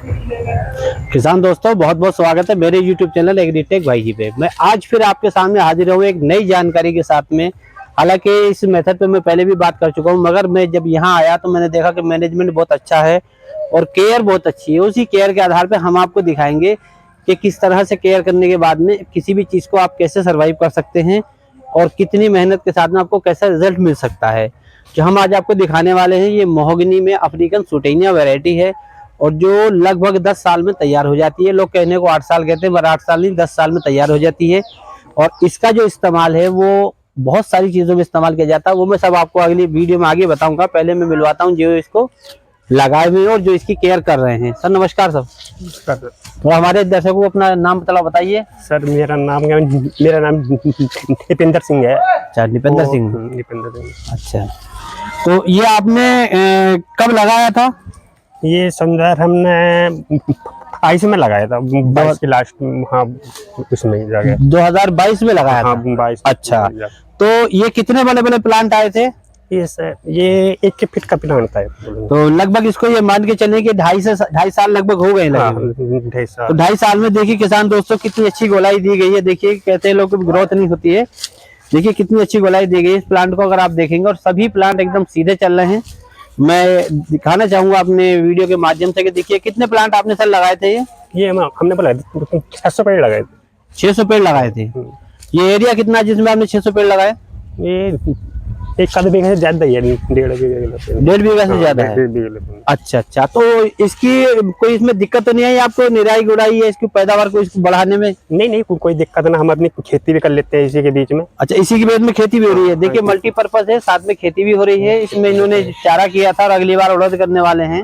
किसान दोस्तों, बहुत बहुत स्वागत है मेरे YouTube चैनल एग्रीटेक भाई जी पे। मैं आज फिर आपके सामने हाजिर हूँ एक नई जानकारी के साथ में। हालांकि इस मेथड पे मैं पहले भी बात कर चुका हूँ, मगर मैं जब यहाँ आया तो मैंने देखा कि मैनेजमेंट बहुत अच्छा है और केयर बहुत अच्छी है। उसी केयर के आधार पे हम आपको दिखाएंगे कि किस तरह से केयर करने के बाद में किसी भी चीज़ को आप कैसे सर्वाइव कर सकते हैं और कितनी मेहनत के साथ में आपको कैसा रिजल्ट मिल सकता है। जो हम आज आपको दिखाने वाले हैं, ये महोगनी में अफ्रीकन सूटेनिया वैरायटी है और जो लगभग 10 साल में तैयार हो जाती है। लोग कहने को 8 साल कहते हैं, पर 8 साल नहीं, 10 साल में तैयार हो जाती है। और इसका जो इस्तेमाल है वो बहुत सारी चीज़ों में इस्तेमाल किया जाता है। वो मैं सब आपको अगली वीडियो में आगे बताऊंगा। पहले मैं मिलवाता हूँ जो इसको लगाए हुए हैं और जो इसकी केयर कर रहे हैं। सर नमस्कार। सर थोड़ा हमारे दर्शकों को अपना नाम बताइए। सर मेरा नाम दीपेंद्र सिंह है। अच्छा, दीपेंद्र सिंह। अच्छा, तो ये आपने कब लगाया था? ये समझा हमने 22 में लगाया था, 22 के लास्ट। हाँ, उसमें 2022 में लगाया था। 22। अच्छा, तो ये कितने बड़े बड़े प्लांट आए थे? ये सर ये 1 फीट का प्लांट है। तो लगभग इसको ये मान के चले कि 2.5 साल लगभग हो गए। हाँ, तो 2.5 साल में देखिए किसान दोस्तों कितनी अच्छी गोलाई दी गई है। देखिए कहते हैं लोग ग्रोथ नहीं होती है, देखिए कितनी अच्छी गोलाई दी गई है इस प्लांट को। अगर आप देखेंगे और सभी प्लांट एकदम सीधे चल रहे हैं। मैं दिखाना चाहूंगा अपने वीडियो के माध्यम से कि देखिए कितने प्लांट आपने सर लगाए थे। ये हमने बोला 600 पेड़ लगाए थे। 600 पेड़ लगाए थे। ये एरिया कितना है जिसमें आपने 600 पेड़ लगाए? ये 1 बीघे से ज्यादा है, 1.5 बीघा से ज्यादा है। अच्छा अच्छा, तो इसकी कोई इसमें दिक्कत तो नहीं है आपको? निराई गुड़ाई है इसकी पैदावार को इसको बढ़ाने में? नहीं, कोई दिक्कत ना। हम अपनी खेती भी कर लेते हैं इसी के बीच में। अच्छा, इसी के बीच में खेती भी हो रही है। देखिए मल्टीपर्पज है, साथ में खेती भी हो रही है। इसमें इन्होंने चारा किया था और अगली बार उड़द करने वाले हैं।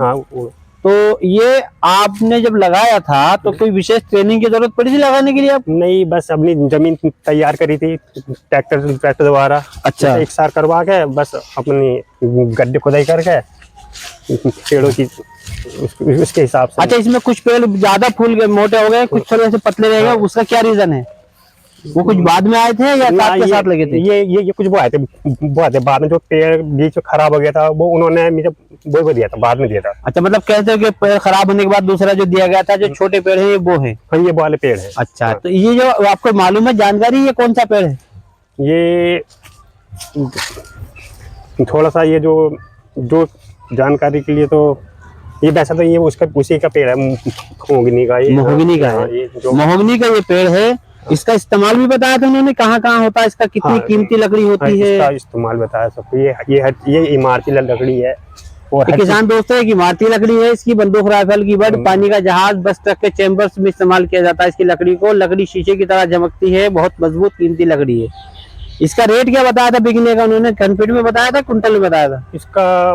तो ये आपने जब लगाया था तो कोई विशेष ट्रेनिंग की जरूरत पड़ी थी लगाने के लिए? आप नहीं, बस अपनी जमीन तैयार करी थी ट्रैक्टर द्वारा। अच्छा, 1 साल करवा के बस अपनी गड्ढे खुदाई करके पेड़ों की उसके हिसाब से। अच्छा, इसमें कुछ पेड़ ज्यादा फूल गए, मोटे हो गए, कुछ थोड़े से पतले रह गए, उसका क्या रीजन है? वो कुछ बाद में आए थे या साथ के साथ लगे थे? ये कुछ वो आए थे बाद में। जो पेड़ बीच में खराब हो गया था वो उन्होंने मुझे वो दिया था, बाद में दिया था। अच्छा, मतलब कहते हैं कि पेड़ खराब होने के बाद दूसरा जो दिया गया था, जो छोटे पेड़ है, ये वो है? हाँ, ये वाले पेड़ है। अच्छा, तो ये जो आपको मालूम है जानकारी, ये कौन सा पेड़ है? ये थोड़ा सा ये जो जानकारी के लिए तो ये वैसा तो ये उसका उसी का पेड़ है, महोगनी का। ये महोगनी का है। महोगनी का ये पेड़ है। इसका इस्तेमाल भी बताया था उन्होंने, कहाँ कहाँ होता है, इसका कितनी कीमती लकड़ी होती है? इसका इस्तेमाल बताया सबको। ये इमारती लकड़ी है। और किसान दोस्तों, एक इमारती लकड़ी है। इसकी बंदूक राइफल की बड, पानी का जहाज, बस ट्रक के चैम्बर्स में इस्तेमाल किया जाता है इसकी लकड़ी को। लकड़ी शीशे की तरह चमकती है, बहुत मजबूत कीमती लकड़ी है। इसका रेट क्या बताया था बिकने का उन्होंने? घन फीट में बताया था, कुंटल में बताया था? इसका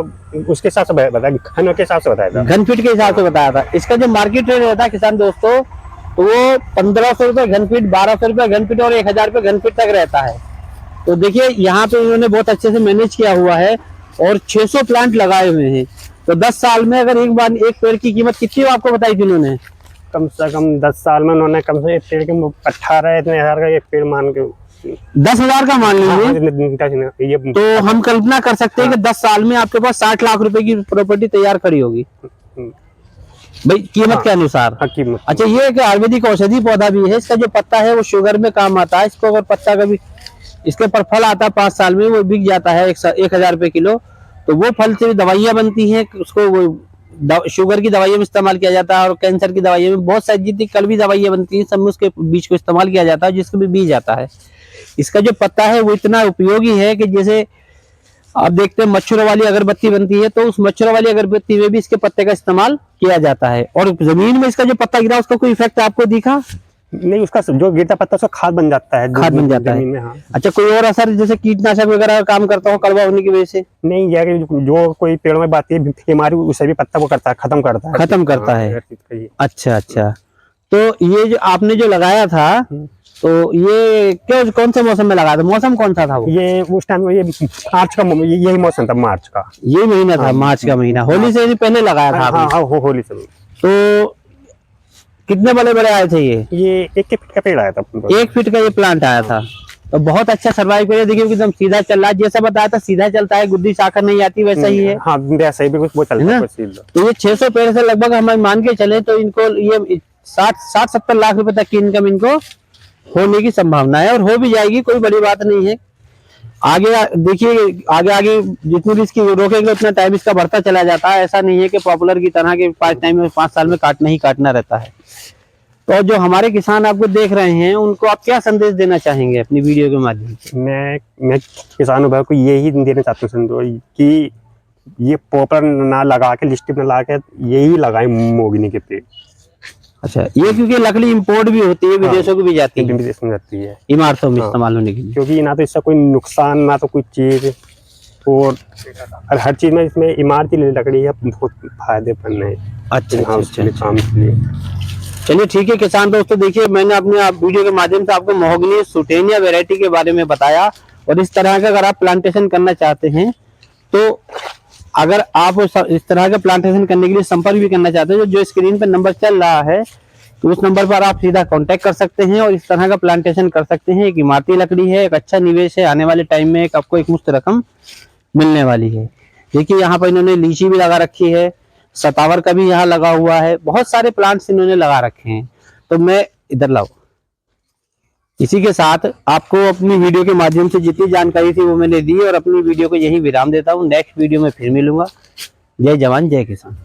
उसके हिसाब से बताया, घन के हिसाब से बताया था। घन फीट के हिसाब से बताया था। इसका जो मार्केट रेट रहता है किसान दोस्तों, तो वो 1500 रुपये घन फीट, 1200 रुपये घन फीट और 1000 रुपये घन फीट तक रहता है। तो देखिए यहाँ पे इन्होंने बहुत अच्छे से मैनेज किया हुआ है और 600 प्लांट लगाए हुए हैं। तो 10 साल में अगर एक बार एक पेड़ की कीमत कितनी आपको बताई थी उन्होंने? कम से कम 10 साल में उन्होंने कम से पेड़ के 18,000 का एक पेड़ मान के 10,000 का मान लीजिए। तो हम कल्पना कर सकते हैं कि 10 साल में आपके पास 60 लाख रुपए की प्रॉपर्टी तैयार खड़ी होगी भाई, कीमत के अनुसार। अच्छा, ये एक आयुर्वेदिक औषधि पौधा भी है। इसका जो पत्ता है वो शुगर में काम आता है। इसको अगर पत्ता कभी इसके पर फल आता है 5 साल में, वो बिक जाता है 1000 रुपए किलो। तो वो फल से दवाइयाँ बनती हैं, उसको वो शुगर की दवाइयों में इस्तेमाल किया जाता है और कैंसर की दवाइयों में, बहुत सारी जितनी कड़वी दवाइयाँ बनती हैं सब में उसके बीज को इस्तेमाल किया जाता है, जिसको भी बीज आता है। इसका जो पत्ता है वो इतना उपयोगी है कि जैसे आप देखते हैं मच्छरों वाली अगरबत्ती बनती है, तो उस मच्छरों वाली अगरबत्ती में भी इसके पत्ते का इस्तेमाल किया जाता है। और जमीन में इसका जो पत्ता गिरा उसका कोई इफेक्ट आपको दिखा? नहीं, उसका जो गिरता पत्ता उसका खाद बन जाता है। खाद बन जाता है। हाँ। अच्छा, कोई और असर जैसे कीटनाशक वगैरह काम करता हो कड़वा होने की वजह से? नहीं, यह जो कोई पेड़ में बात है बीमारी उसे भी पत्ता वो करता है, खत्म करता है। अच्छा अच्छा, तो ये जो आपने जो लगाया था, तो ये कौन से मौसम में लगाया था? मौसम कौन सा था वो? ये उस टाइम ये मार्च का, यही मौसम था, मार्च का। ये महीना था, मार्च का महीना। होली से पहले लगाया था? हाँ, होली से। तो कितने बड़े बड़े आए थे ये? 1 फीट का पेड़ आया था। 1 फीट का ये प्लांट आया था। तो बहुत अच्छा सर्वाइव करिए। देखिए एकदम सीधा चल रहा है, जैसा बताया था सीधा चलता है, गुद्दी शाखा नहीं आती, वैसा ही है। हाँ वैसा ही बिल्कुल वो चलता है है ना? सीधा। तो ये 600 पेड़ से लगभग हम मान के चले तो इनको ये 60-70 लाख रुपए तक की इनकम इनको होने की संभावना है, और हो भी जाएगी, कोई बड़ी बात नहीं है। आगे देखिए, आगे आगे जितनी भी इसकी रोकेंगे उतना टाइम इसका बढ़ता चला जाता है। ऐसा नहीं है कि पॉपुलर की तरह के 5 साल में काटना ही काटना रहता है। तो जो हमारे किसान आपको देख रहे हैं उनको आप क्या संदेश देना चाहेंगे अपनी वीडियो के माध्यम से? मैं किसानों भाई को यही देना चाहता हूँ संदेश कि ये पॉपुलर ना लगा के, लिस्ट में लगा के यही लगाए मोगनी के पेड़। अच्छा, ये क्योंकि लकड़ी इंपोर्ट भी होती है, विदेशों को भी जाती है, विदेश में जाती है इमारतों में इस्तेमाल होने के लिए। क्योंकि ना तो इसका कोई नुकसान ना तो कोई चीज, और हर चीज में इसमें इमारती लकड़ी है, बहुत फायदेमंद है। अच्छा, हाँ, अच्छा, उसके काम के लिए। चलिए ठीक है किसान दोस्तों, देखिए मैंने अपने वीडियो के माध्यम से आपको महोगनी सुटेनिया वैरायटी के बारे में बताया, और इस तरह का अगर आप प्लांटेशन करना चाहते हैं तो अगर आप इस तरह का प्लांटेशन करने के लिए संपर्क भी करना चाहते हैं, जो स्क्रीन पर नंबर चल रहा है तो उस नंबर पर आप सीधा कांटेक्ट कर सकते हैं और इस तरह का प्लांटेशन कर सकते हैं। एक इमारती लकड़ी है, एक अच्छा निवेश है, आने वाले टाइम में एक आपको एक मुफ्त रकम मिलने वाली है। देखिए यहाँ पर इन्होंने लीची भी लगा रखी है, सतावर का भी यहाँ लगा हुआ है, बहुत सारे प्लांट्स इन्होंने लगा रखे हैं। तो मैं इधर लाओ, इसी के साथ आपको अपनी वीडियो के माध्यम से जितनी जानकारी थी वो मैंने दी, और अपनी वीडियो को यही विराम देता हूँ। नेक्स्ट वीडियो में फिर मिलूंगा। जय जवान जय किसान।